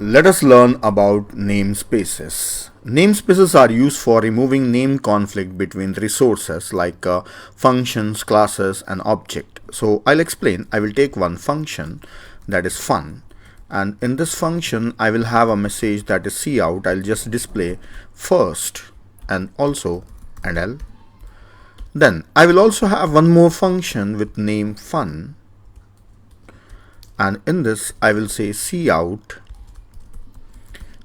Let us learn about namespaces. Namespaces are used for removing name conflict between resources like functions, classes, and object. So I'll explain. I will take one function that is fun, and in this function I will have a message that is cout. I'll just display first and also L. Then I will also have one more function with name fun, and in this I will say cout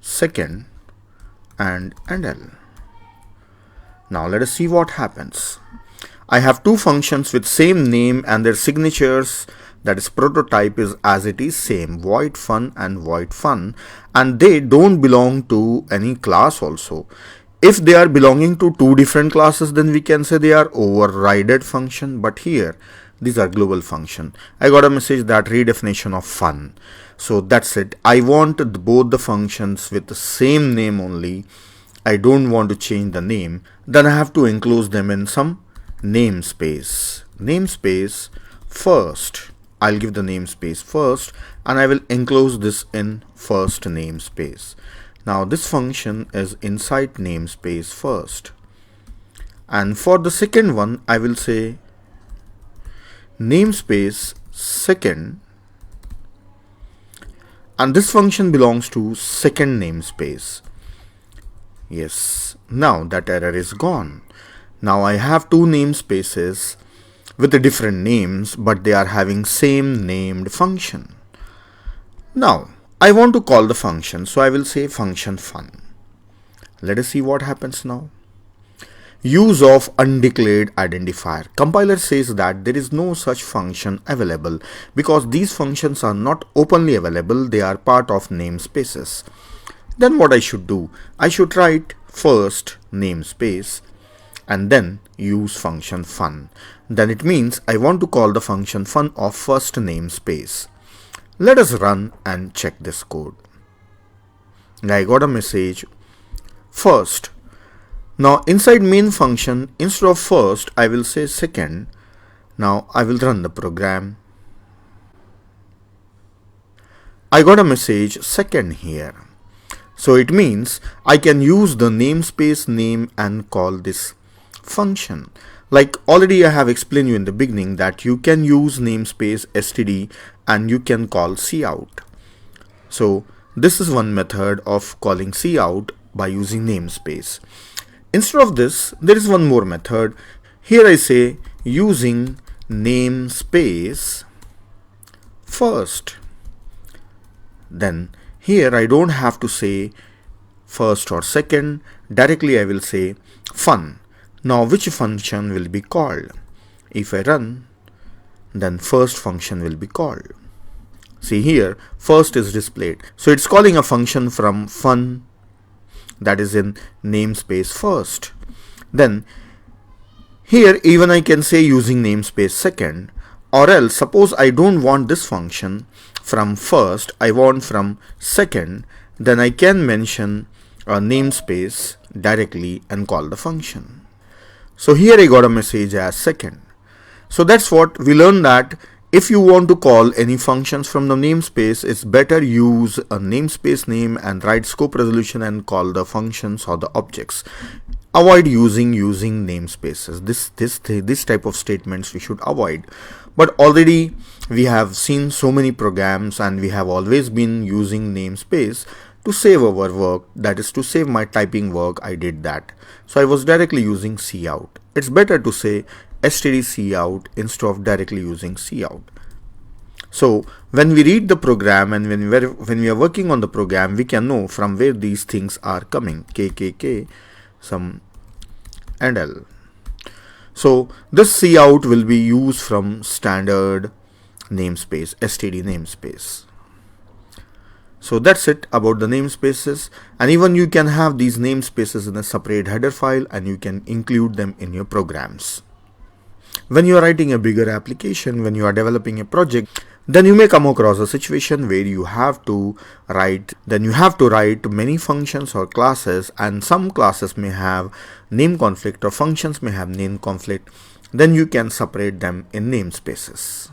second and L. Now let us see what happens. I have two functions with same name and their signatures, that is prototype is as it is same, void fun and void fun, and they don't belong to any class also. If they are belonging to two different classes, then we can say they are overridden function, but here these are global function. I got a message that redefinition of fun. So that's it. I want both the functions with the same name only. I don't want to change the name. Then I have to enclose them in some namespace. Namespace first. I'll give the namespace first and I will enclose this in first namespace. Now this function is inside namespace first. And for the second one, I will say namespace second, and this function belongs to second namespace. Yes, now that error is gone. Now I have two namespaces with the different names, but they are having same named function. Now I want to call the function, so I will say function fun. Let us see what happens now. Use of undeclared identifier. Compiler says that there is no such function available because these functions are not openly available, they are part of namespaces. Then what I should do? I should write first namespace and then use function fun. Then it means I want to call the function fun of first namespace. Let us run and check this code. I got a message first. Now inside main function, instead of first, I will say second. Now I will run the program. I got a message second here. So it means I can use the namespace name and call this function. Like already I have explained you in the beginning that you can use namespace std and you can call cout. So this is one method of calling cout by using namespace. Instead of this, there is one more method. Here I say using namespace first. Then here I don't have to say first or second. Directly I will say fun. Now which function will be called? If I run, then first function will be called. See here, first is displayed. So it's calling a function from fun, that is in namespace first. Then here even I can say using namespace second, or else suppose I don't want this function from first, I want from second, then I can mention a namespace directly and call the function. So here I got a message as second. So that's what we learned, that if you want to call any functions from the namespace, it's better use a namespace name and write scope resolution and call the functions or the objects. Avoid using namespaces. This type of statements we should avoid. But already we have seen so many programs and we have always been using namespace to save our work, that is to save my typing work. I did that. So I was directly using cout. It's better to say std cout instead of directly using cout. So when we read the program and when we are working on the program, we can know from where these things are coming. KKK, some and L. So this cout will be used from standard namespace, std namespace. So that's it about the namespaces, and even you can have these namespaces in a separate header file and you can include them in your programs. When you are writing a bigger application, when you are developing a project, then you may come across a situation where you have to write many functions or classes, and some classes may have name conflict or functions may have name conflict. Then you can separate them in namespaces.